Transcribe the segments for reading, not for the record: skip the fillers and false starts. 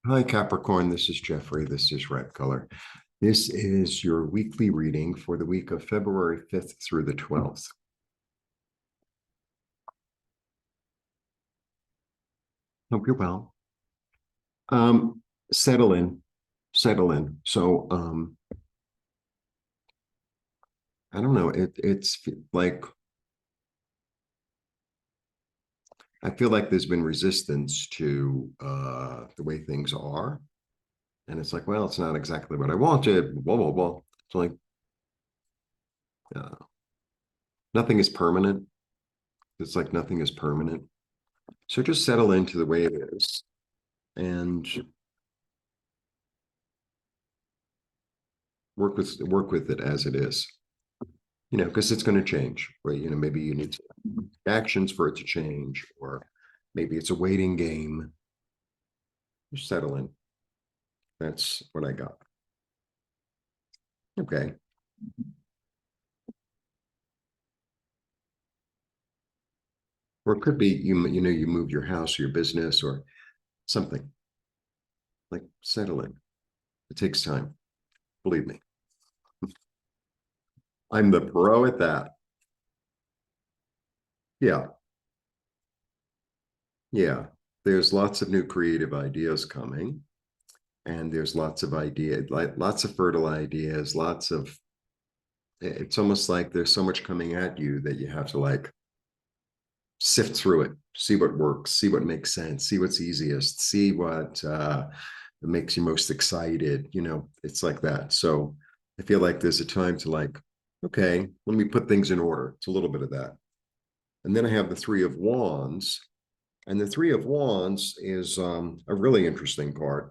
Hi, Capricorn. This is Jeffrey. This is Ripecolor. This is your weekly reading for the week of February 5th through the 12th. Hope you're well. Um, settle in, settle in. I don't know. It's like I feel like there's been resistance to the way things are, and it's like, well, it's not exactly what I wanted. Blah blah blah. It's like uh, nothing is permanent. It's like nothing is permanent. So just settle into the way it is and work with it as it is. Because it's going to change, right? Maybe you need actions for it to change, or maybe it's a waiting game. Just settle in. That's what I got. Okay. Or it could be you move your house or your business or something. Like settle in. It takes time. Believe me. I'm the pro at that. Yeah. Yeah. There's lots of new creative ideas coming, and there's lots of ideas, like lots of fertile ideas, lots of it's almost like there's so much coming at you that you have to like sift through it, see what works, see what makes sense, see what's easiest, see what makes you most excited. It's like that. So I feel like there's a time to like, okay, let me put things in order. It's a little bit of that. And then I have the Three of Wands. And the Three of Wands is a really interesting card.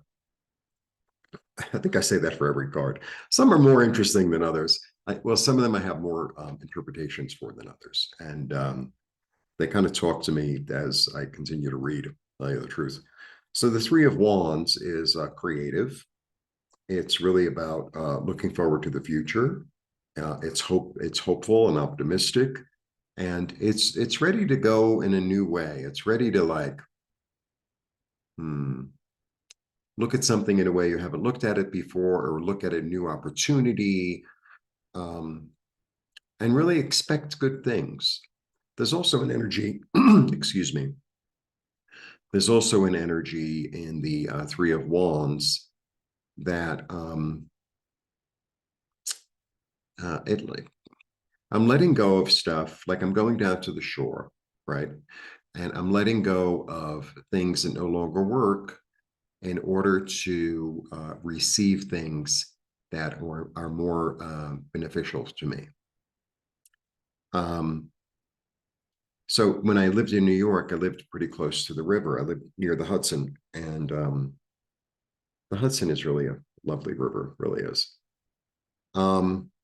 I think I say that for every card. Some are more interesting than others. Well, some of them I have more interpretations for than others. And they kind of talk to me as I continue to read, tell you the truth. So the Three of Wands is creative. It's really about looking forward to the future. It's hopeful and optimistic, and it's ready to go in a new way. It's ready to like hmm, look at something in a way you haven't looked at it before, or look at a new opportunity, um, and really expect good things. There's also an energy, excuse me, there's also an energy in the Three of Wands that it like I'm letting go of stuff. Like I'm going down to the shore, right? And I'm letting go of things that no longer work in order to receive things that are more beneficial to me. Um, so when I lived in New York, I lived pretty close to the river. I lived near the Hudson, and the Hudson is really a lovely river, really is.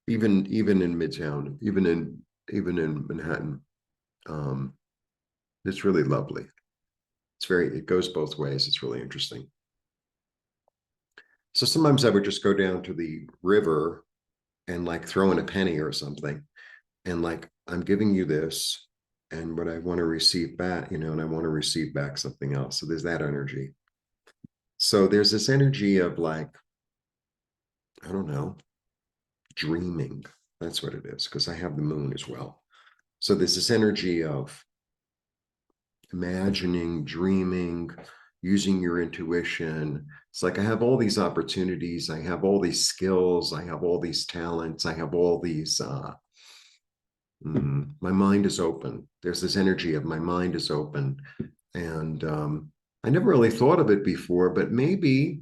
Even in Midtown, even in Manhattan, um, it's really lovely. It goes both ways. It's really interesting. So sometimes I would just go down to the river and like throw in a penny or something, and like I'm giving you this, and what I want to receive back, and I want to receive back something else. So there's that energy. So there's this energy of like, I don't know, dreaming. That's what it is, because I have the moon as well. So there's this energy of imagining, dreaming, using your intuition. It's like I have all these opportunities, I have all these skills, I have all these talents, I have all these my mind is open. There's this energy of my mind is open. And I never really thought of it before, but maybe,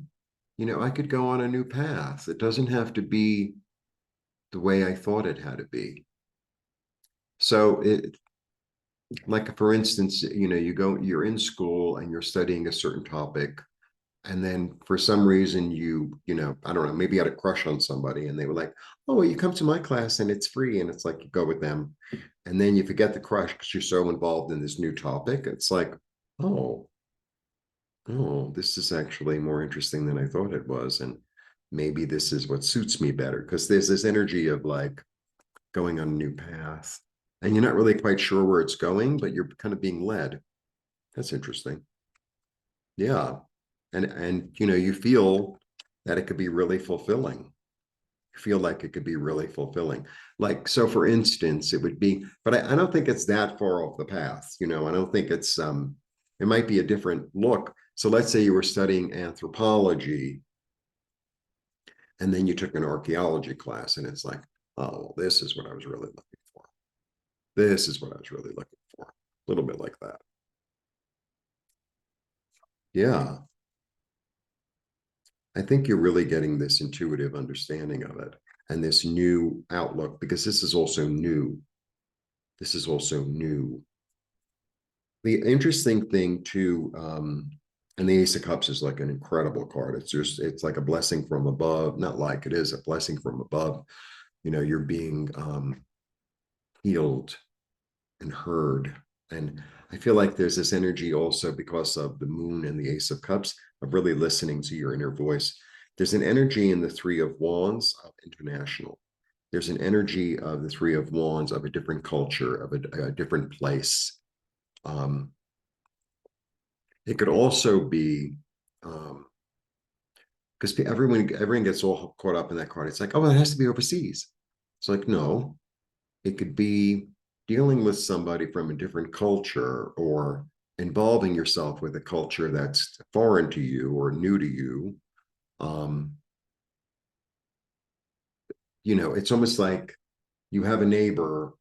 I could go on a new path. It doesn't have to be the way I thought it had to be. So like for instance, you're in school and you're studying a certain topic, and then for some reason I don't know, maybe you had a crush on somebody and they were like, oh, well, you come to my class and it's free, and it's like you go with them, and then you forget the crush because you're so involved in this new topic. It's like, oh, this is actually more interesting than I thought it was, and maybe this is what suits me better, because there's this energy of like going on a new path, and you're not really quite sure where it's going, but you're kind of being led. That's interesting. Yeah. And you feel that it could be really fulfilling. You feel like it could be really fulfilling. Like, so for instance, it would be, but I don't think it's that far off the path. I don't think it might be a different look. So let's say you were studying anthropology and then you took an archaeology class and it's like, oh, well, this is what I was really looking for. This is what I was really looking for. A little bit like that. Yeah. I think you're really getting this intuitive understanding of it and this new outlook, because this is also new. This is also new. The interesting thing too, and the Ace of Cups is like an incredible card. It's like a blessing from above. Not like, it is a blessing from above. You're being healed and heard. And I feel like there's this energy also because of the moon and the Ace of Cups of really listening to your inner voice. There's an energy in the Three of Wands of international. There's an energy of the Three of Wands of a different culture, of a different place. It could also be because everyone gets all caught up in that card. It's like, oh, it has to be overseas. It's like, no, it could be dealing with somebody from a different culture or involving yourself with a culture that's foreign to you or new to you. Um, it's almost like you have a neighbor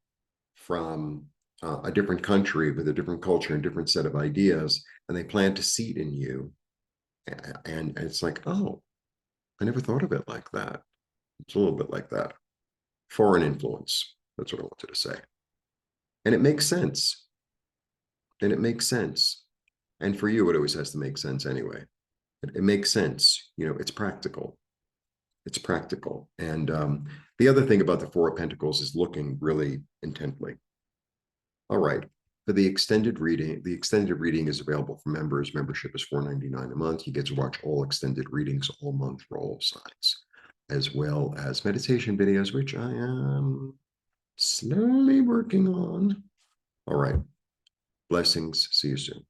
from a different country with a different culture and different set of ideas, and they plant a seed in you. And it's like, oh, I never thought of it like that. It's a little bit like that. Foreign influence. That's what I wanted to say. And it makes sense. And it makes sense. And for you, it always has to make sense anyway. It makes sense. It's practical. It's practical. And the other thing about the Four of Pentacles is looking really intently. All right. For the extended reading is available for members. Membership is $4.99 a month. You get to watch all extended readings all month for all signs, as well as meditation videos, which I am slowly working on. All right. Blessings. See you soon.